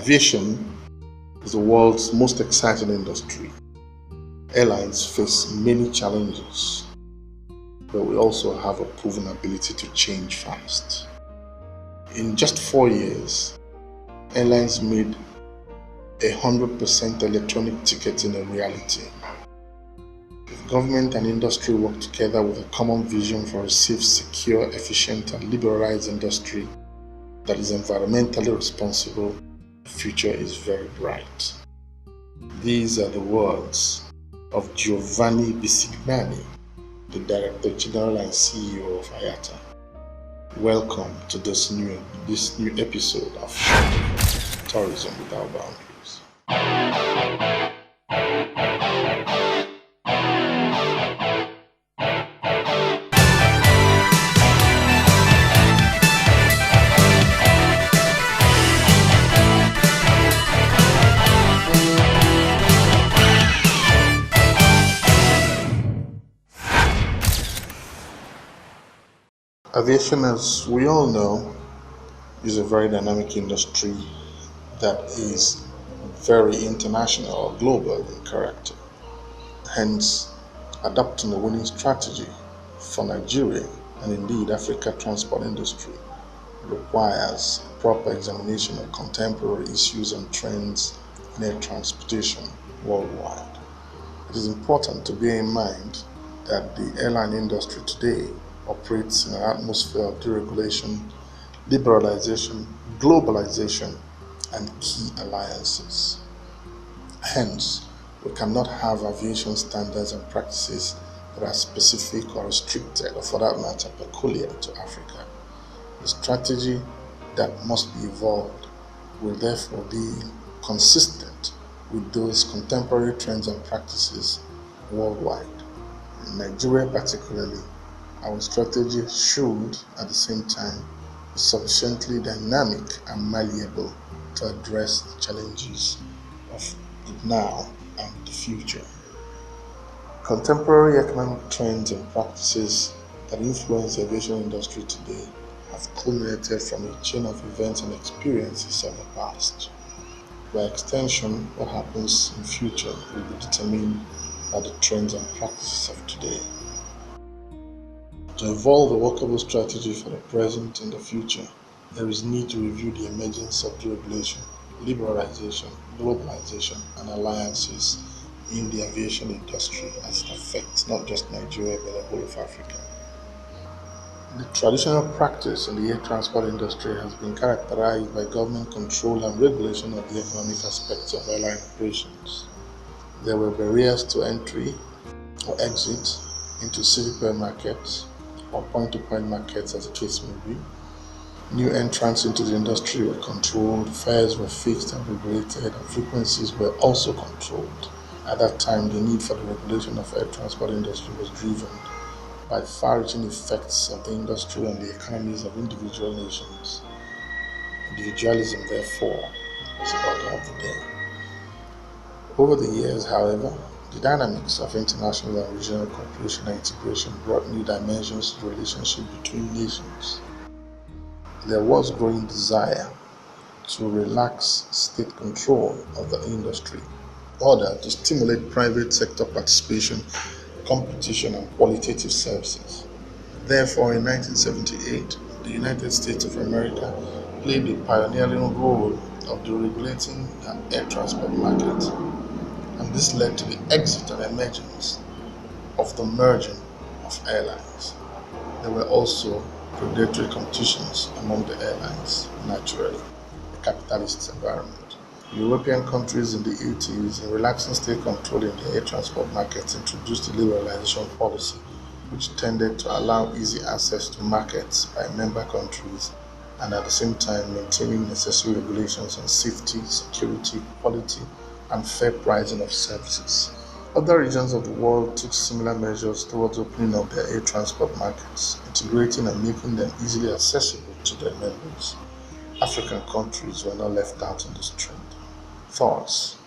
Aviation is the world's most exciting industry. Airlines face many challenges, but we also have a proven ability to change fast. In just 4 years, airlines made 100% electronic ticketing a reality. If government and industry work together with a common vision for a safe, secure, efficient, and liberalized industry that is environmentally responsible, the future is very bright. These are the words of Giovanni Bisignani, the Director General and CEO of IATA. Welcome to this new episode of Chante Afrique, Tourism Without Boundaries. Aviation, as we all know, is a very dynamic industry that is very international or global in character. Hence, adopting a winning strategy for Nigeria and indeed Africa transport industry requires proper examination of contemporary issues and trends in air transportation worldwide. It is important to bear in mind that the airline industry today operates in an atmosphere of deregulation, liberalization, globalization, and key alliances. Hence, we cannot have aviation standards and practices that are specific or restricted, or for that matter, peculiar to Africa. The strategy that must be evolved will therefore be consistent with those contemporary trends and practices worldwide. In Nigeria particularly, our strategy should, at the same time, be sufficiently dynamic and malleable to address the challenges of the now and the future. Contemporary economic trends and practices that influence the aviation industry today have culminated from a chain of events and experiences of the past. By extension, what happens in future will be determined by the trends and practices of today. To evolve a workable strategy for the present and the future, there is need to review the emergence of deregulation, liberalization, globalization, and alliances in the aviation industry as it affects not just Nigeria but the whole of Africa. The traditional practice in the air transport industry has been characterized by government control and regulation of the economic aspects of airline operations. There were barriers to entry or exit into city markets or point-to-point markets, as the case may be. New entrants into the industry were controlled, fares were fixed and regulated, and frequencies were also controlled. At that time, the need for the regulation of air transport industry was driven by far-reaching effects of the industry on the economies of individual nations. Individualism, therefore, was the order of the day. Over the years, however, the dynamics of international and regional cooperation and integration brought new dimensions to the relationship between nations. There was growing desire to relax state control of the industry in order to stimulate private sector participation, competition, and qualitative services. Therefore, in 1978, the United States of America played a pioneering role of deregulating the air transport market, and this led to the exit and emergence of the merging of airlines. There were also predatory competitions among the airlines, naturally, a capitalist environment. European countries in the 80s, in relaxing state control in the air transport markets, introduced a liberalization policy which tended to allow easy access to markets by member countries and at the same time maintaining necessary regulations on safety, security, quality, and fair pricing of services. Other regions of the world took similar measures towards opening up their air transport markets, integrating and making them easily accessible to their members. African countries were not left out in this trend. Thus,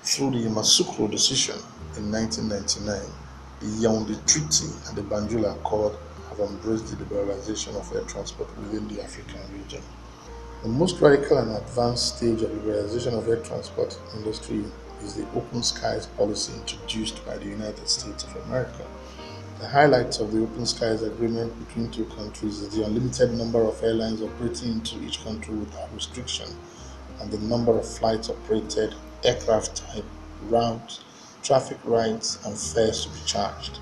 through the Yamoussoukro decision in 1999, the Yaoundé Treaty and the Banjul Accord have embraced the liberalization of air transport within the African region. The most radical and advanced stage of liberalization of air transport industry is the open skies policy introduced by the United States of America. The highlights of the Open Skies Agreement between two countries is the unlimited number of airlines operating into each country without restriction and the number of flights operated, aircraft type, routes, traffic rights, and fares to be charged.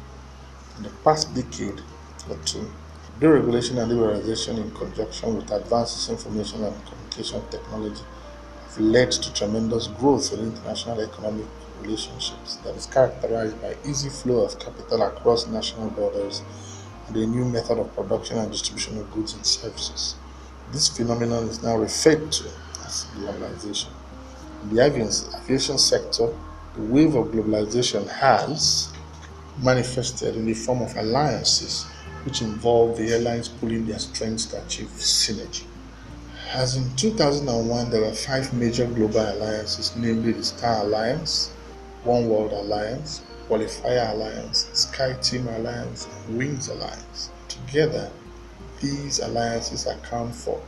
In the past decade or two, deregulation and liberalization in conjunction with advances in information and communication technology have led to tremendous growth in international economic relationships that is characterized by easy flow of capital across national borders and a new method of production and distribution of goods and services. This phenomenon is now referred to as globalization. In the aviation sector, the wave of globalization has manifested in the form of alliances which involve the airlines pooling their strengths to achieve synergy. As in 2001, there were five major global alliances, namely the Star Alliance, One World Alliance, Qualifier Alliance, SkyTeam Alliance, and Wings Alliance. Together, these alliances account for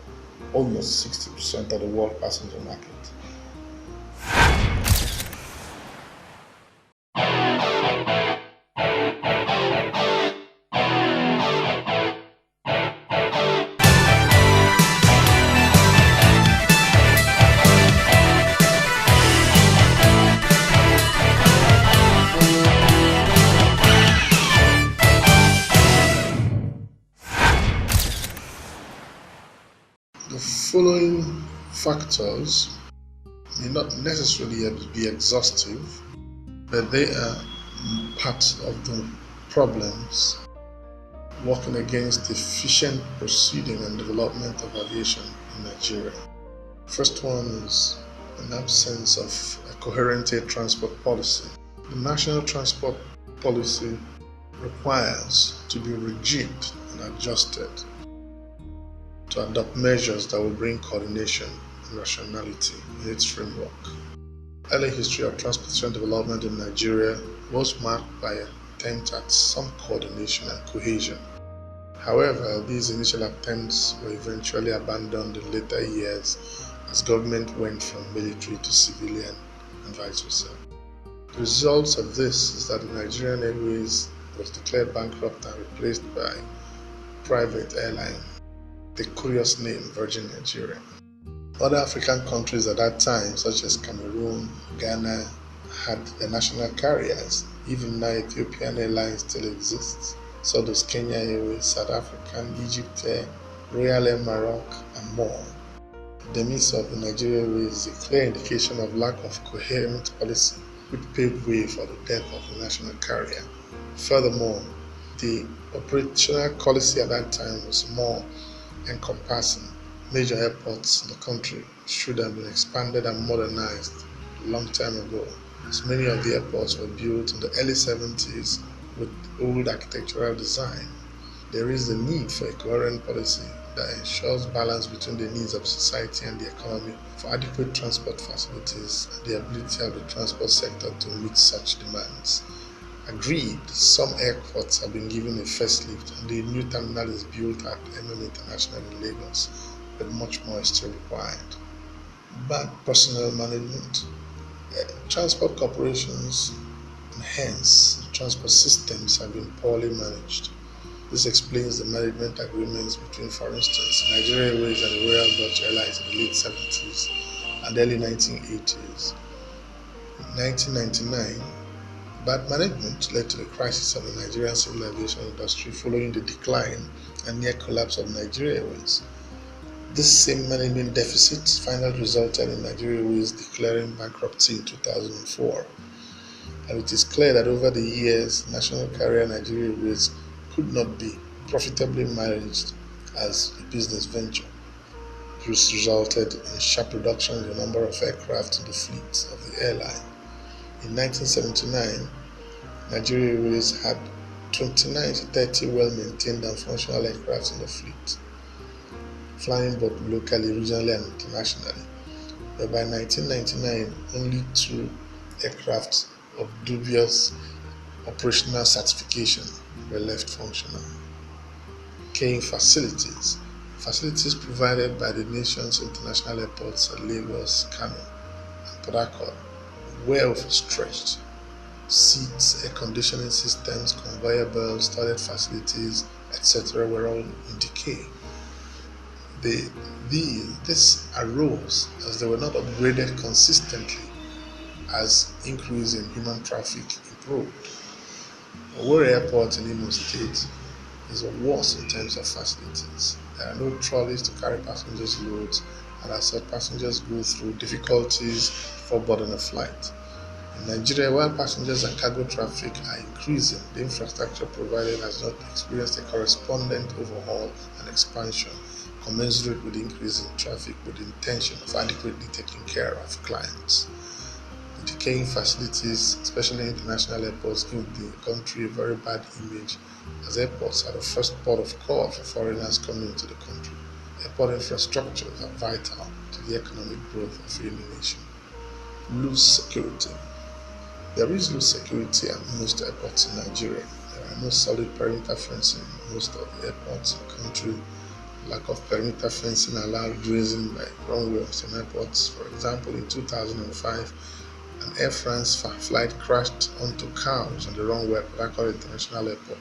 almost 60% of the world passenger market. The following factors may not necessarily be exhaustive, but they are part of the problems working against efficient proceeding and development of aviation in Nigeria. First one is an absence of a coherent air transport policy. The national transport policy requires to be rigid and adjusted to adopt measures that will bring coordination and rationality in its framework. Early history of transportation development in Nigeria was marked by attempts at some coordination and cohesion. However, these initial attempts were eventually abandoned in later years as government went from military to civilian and vice versa. The results of this is that the Nigerian Airways was declared bankrupt and replaced by private airline, the curious name Virgin Nigeria. Other African countries at that time, such as Cameroon, Ghana, had their national carriers. Even now, Ethiopian Airlines still exists. So does Kenya Airways, South African, Egypt Air, Royal Air Maroc, and more. The demise of the Nigeria Airways is a clear indication of lack of coherent policy, which paved way for the death of the national carrier. Furthermore, the operational policy at that time was more encompassing. Major airports in the country should have been expanded and modernized a long time ago, as many of the airports were built in the early 70s with old architectural design. There is a need for a coherent policy that ensures balance between the needs of society and the economy for adequate transport facilities and the ability of the transport sector to meet such demands. Agreed, some airports have been given a facelift and the new terminal is built at International in Lagos, but much more is still required. Bad personnel management. Transport corporations and hence transport systems have been poorly managed. This explains the management agreements between, for instance, Nigeria Airways and the Royal Dutch Airlines in the late 70s and early 1980s. In 1999, bad management led to the crisis of the Nigerian civil aviation industry following the decline and near collapse of Nigeria Airways. This same management deficit finally resulted in Nigeria Airways declaring bankruptcy in 2004. And it is clear that over the years, national carrier Nigeria Airways could not be profitably managed as a business venture. This resulted in sharp reduction in the number of aircraft in the fleet of the airline. In 1979, Nigeria Airways had 29 to 30 well-maintained and functional aircraft in the fleet, flying both locally, regionally, and internationally. But by 1999, only two aircraft of dubious operational certification were left functional. Carrying facilities. Facilities provided by the nation's international airports at Lagos, Kano, and Port Harcourt were overstretched. Seats, air conditioning systems, conveyor belts, toilet facilities, etc. were all in decay. This arose as they were not upgraded consistently as increase in human traffic improved. Owerri Airport in Imo State is worse in terms of facilities. There are no trolleys to carry passengers' loads, and as such, passengers go through difficulties before boarding a flight. In Nigeria, while passengers and cargo traffic are increasing, the infrastructure provided has not experienced a correspondent overhaul and expansion commensurate with the increase in traffic with the intention of adequately taking care of clients. The decaying facilities, especially international airports, give the country a very bad image as airports are the first port of call for foreigners coming into the country. Airport infrastructures are vital to the economic growth of any nation. Loose security. There is loose security at most airports in Nigeria. There are no solid perimeter fencing in most of the airports in the country. Lack of perimeter fencing allowed grazing by runway of some airports. For example, in 2005, an Air France flight crashed onto cows on the runway at Port Harcourt International Airport,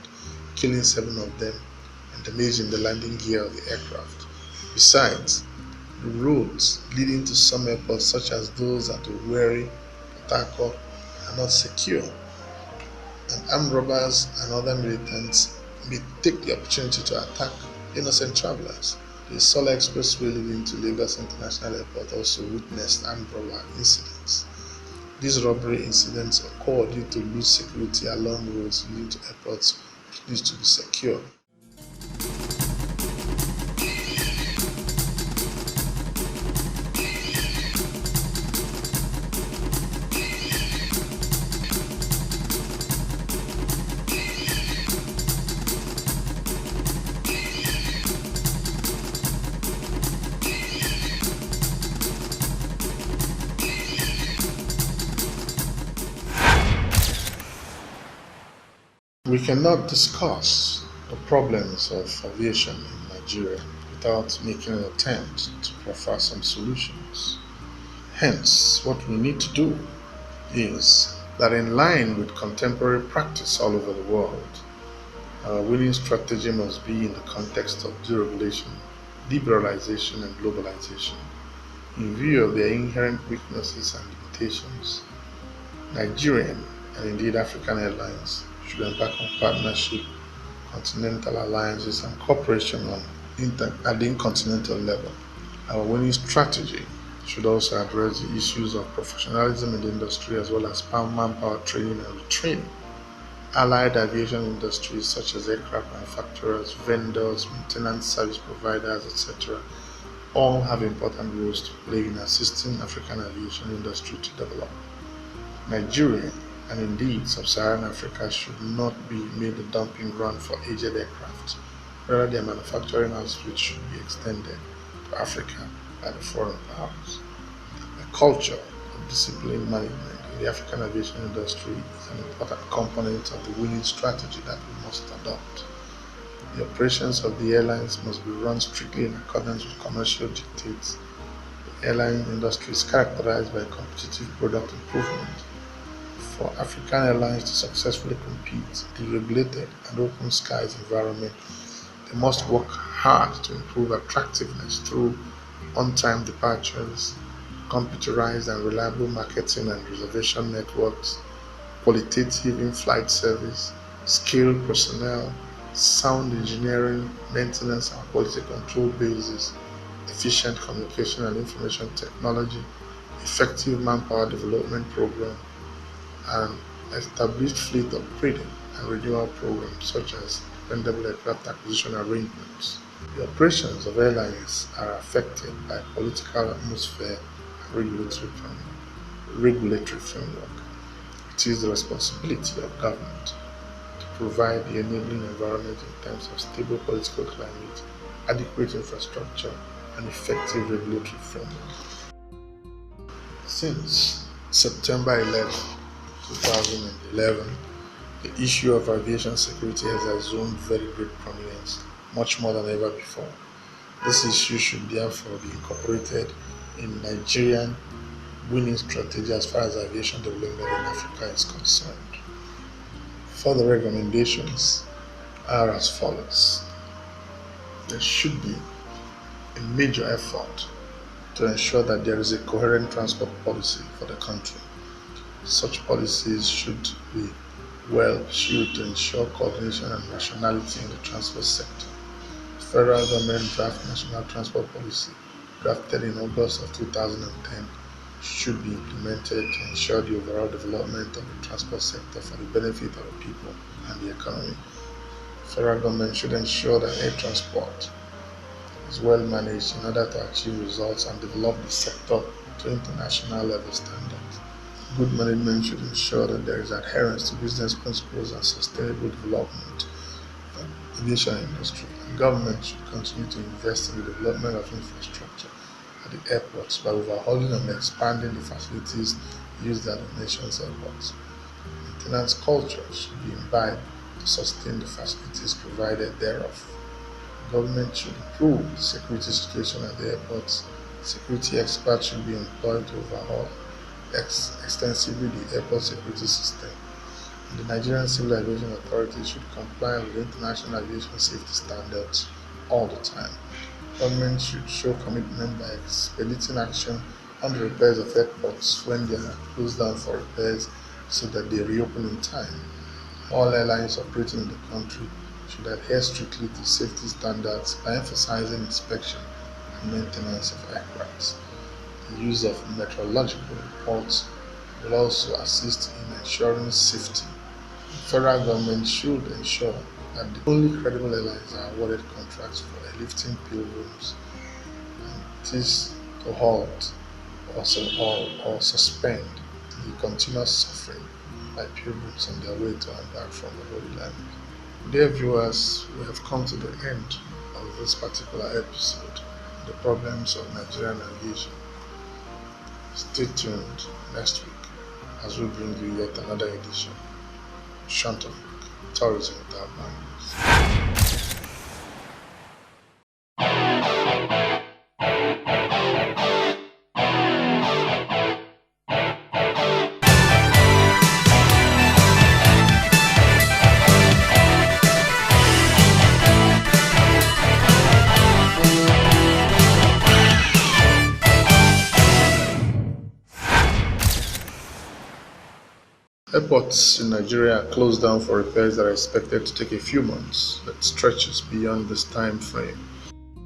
killing 7 of them and damaging the landing gear of the aircraft. Besides, the roads leading to some airports, such as those at Owerri, Port Harcourt, are not secure, and armed robbers and other militants may take the opportunity to attack innocent travelers. The Sola Expressway leading to Lagos International Airport also witnessed armed robber incidents. These robbery incidents occur due to loose security along roads leading to airports which need to be secure. We cannot discuss the problems of aviation in Nigeria without making an attempt to proffer some solutions. Hence, what we need to do is that, in line with contemporary practice all over the world, our winning strategy must be in the context of deregulation, liberalization, and globalization. In view of their inherent weaknesses and limitations, Nigerian and indeed African airlines should embark on partnership, continental alliances, and cooperation at the intercontinental level. Our winning strategy should also address the issues of professionalism in the industry as well as manpower training and retraining. Allied aviation industries such as aircraft manufacturers, vendors, maintenance service providers, etc., all have important roles to play in assisting African aviation industry to develop. Nigeria and indeed Sub-Saharan Africa should not be made a dumping ground for aged aircraft. Rather, their manufacturing output should be extended to Africa by the foreign powers. A culture of disciplined management in the African aviation industry is an important component of the winning strategy that we must adopt. The operations of the airlines must be run strictly in accordance with commercial dictates. The airline industry is characterized by competitive product improvement. For African airlines to successfully compete in the regulated and open skies environment, they must work hard to improve attractiveness through on-time departures, computerized and reliable marketing and reservation networks, qualitative in-flight service, skilled personnel, sound engineering, maintenance and quality control bases, efficient communication and information technology, effective manpower development program, and established fleet upgrading and renewal programs such as dependable aircraft acquisition arrangements. The operations of airlines are affected by political atmosphere and regulatory framework. It is the responsibility of government to provide the enabling environment in terms of stable political climate, adequate infrastructure, and effective regulatory framework. Since September 11, 2011, the issue of aviation security has assumed very great prominence, much more than ever before. This issue should therefore be incorporated in Nigerian winning strategy as far as aviation development in Africa is concerned. Further recommendations are as follows. There should be a major effort to ensure that there is a coherent transport policy for the country. Such policies should be well pursued to ensure coordination and rationality in the transport sector. The federal government draft national transport policy, drafted in August of 2010, should be implemented to ensure the overall development of the transport sector for the benefit of the people and the economy. The federal government should ensure that air transport is well managed in order to achieve results and develop the sector to international level standards. Good management should ensure that there is adherence to business principles and sustainable development of the aviation industry. The government should continue to invest in the development of infrastructure at the airports by overhauling and expanding the facilities used at the nation's airports. Maintenance culture should be imbibed to sustain the facilities provided thereof. Government should improve the security situation at the airports. Security experts should be employed to overhaul extensively the airport security system. And the Nigerian Civil Aviation Authority should comply with international aviation safety standards all the time. Government should show commitment by expediting action on the repairs of airports when they are closed down for repairs so that they reopen in time. All airlines operating in the country should adhere strictly to safety standards by emphasizing inspection and maintenance of aircraft. The use of meteorological reports will also assist in ensuring safety. The federal government should ensure that the only credible airlines are awarded contracts for airlifting pilgrims, and this to halt or suspend the continuous suffering by pilgrims on their way to and back from the Holy Land. Dear viewers, we have come to the end of this particular episode, The Problems of Nigerian Aviation. Stay tuned next week as we bring you yet another edition of Chante Afrique, Tourism Without Boundaries. Airports in Nigeria are closed down for repairs that are expected to take a few months, but stretches beyond this time frame.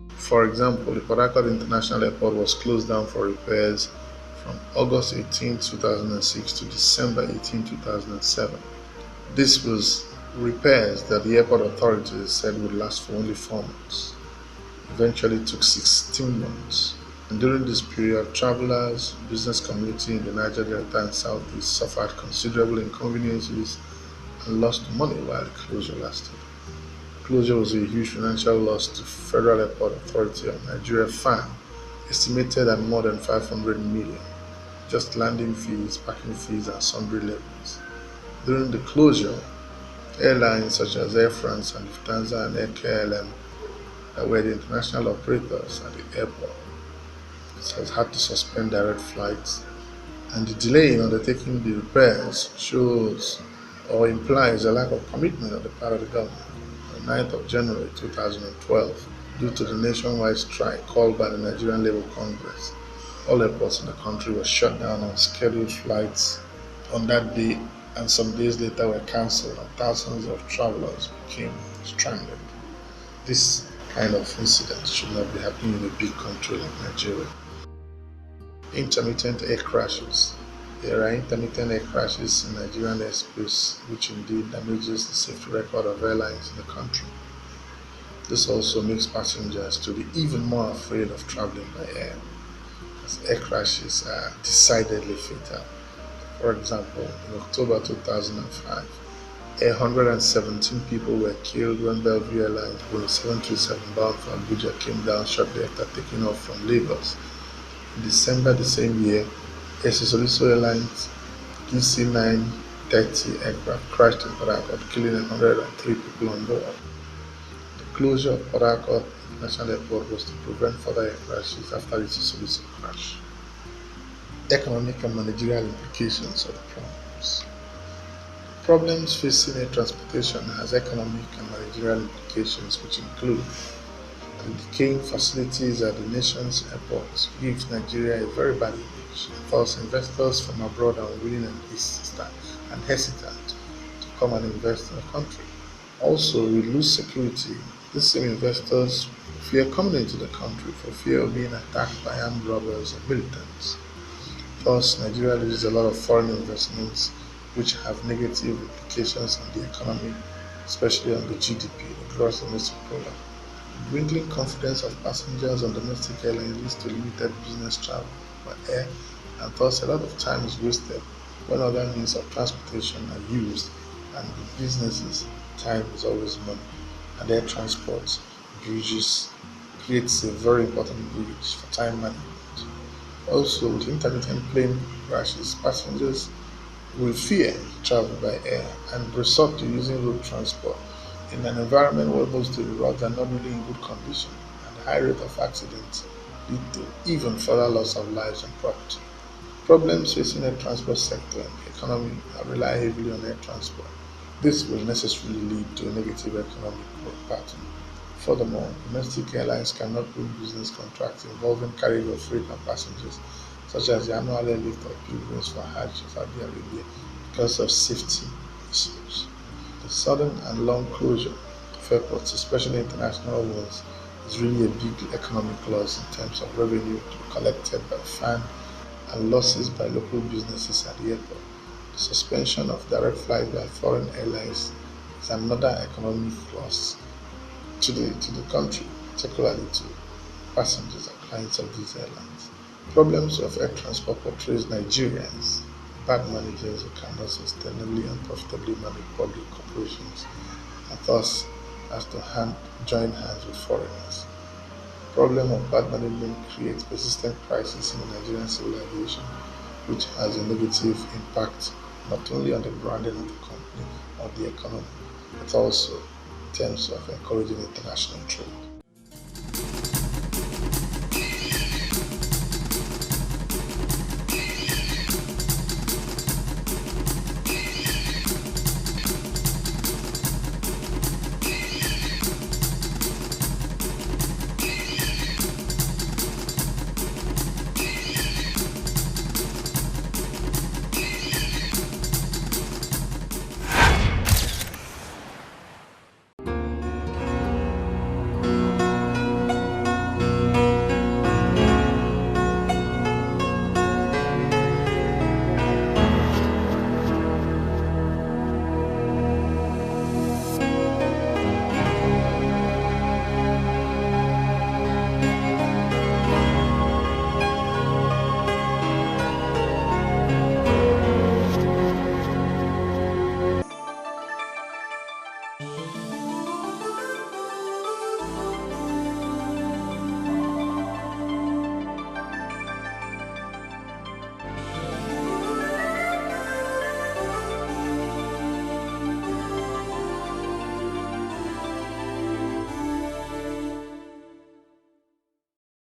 For example, the Port Harcourt International Airport was closed down for repairs from August 18, 2006 to December 18, 2007. This was repairs that the airport authorities said would last for only 4 months. Eventually took 16 months. And during this period, travelers, business community in the Niger Delta and Southeast suffered considerable inconveniences and lost money while the closure lasted. The closure was a huge financial loss to Federal Airport Authority of Nigeria (FAN), estimated at more than 500 million, just landing fees, parking fees, and sundry levies. During the closure, airlines such as Air France and Lufthansa and Air KLM, that were the international operators at the airport, has had to suspend direct flights, and the delay in undertaking the repairs shows or implies a lack of commitment on the part of the government. On the 9th of January 2012, due to the nationwide strike called by the Nigerian Labour Congress, all airports in the country were shut down and scheduled flights on that day, and some days later were cancelled and thousands of travelers became stranded. This kind of incident should not be happening in a big country like Nigeria. Intermittent air crashes. There are intermittent air crashes in Nigerian airspace, which indeed damages the safety record of airlines in the country. This also makes passengers to be even more afraid of traveling by air, as air crashes are decidedly fatal. For example, in October 2005, 117 people were killed when Bellevue Airlines Boeing 737 bound for Abuja came down shortly after taking off from Lagos. In December the same year, Soluso Airlines DC-930 aircraft crashed in Port Harcourt, killing 103 people on board. The closure of Port Harcourt International Airport was to prevent further air crashes after its recent crash. Economic and managerial implications of the problems. Problems facing air transportation has economic and managerial implications, which include the decaying facilities at the nation's airports gives Nigeria a very bad image. Thus, investors from abroad are unwilling and hesitant to come and invest in the country. Also, we lose security. These same investors fear coming into the country for fear of being attacked by armed robbers and militants. Thus, Nigeria loses a lot of foreign investments, which have negative implications on the economy, especially on the GDP, the gross domestic product. Dwindling confidence of passengers on domestic airlines leads to limited business travel by air, and thus a lot of time is wasted when other means of transportation are used, and the businesses' time is always money. And air transport bridges creates a very important bridge for time management. Also, with intermittent plane crashes, passengers will fear travel by air and resort to using road transport in an environment where most of the roads are not really in good condition, and the high rate of accidents lead to even further loss of lives and property. Problems facing the transport sector and the economy that rely heavily on air transport. This will necessarily lead to a negative economic growth pattern. Furthermore, domestic airlines cannot win business contracts involving carriage of freight and passengers, such as the annual airlift of pilgrims for Hajj in Saudi Arabia, because of safety issues. The sudden and long closure of airports, especially international ones, is really a big economic loss in terms of revenue to be collected by fan and losses by local businesses at the airport. The suspension of direct flights by foreign airlines is another economic loss to the country, particularly to passengers and clients of these airlines. Problems of air transport portrays Nigerians, bad managers who cannot sustainably and profitably manage public corporations, and thus has to join hands with foreigners. Problem of bad management creates persistent crisis in the Nigerian civil aviation, which has a negative impact not only on the branding of the company or the economy, but also in terms of encouraging international trade.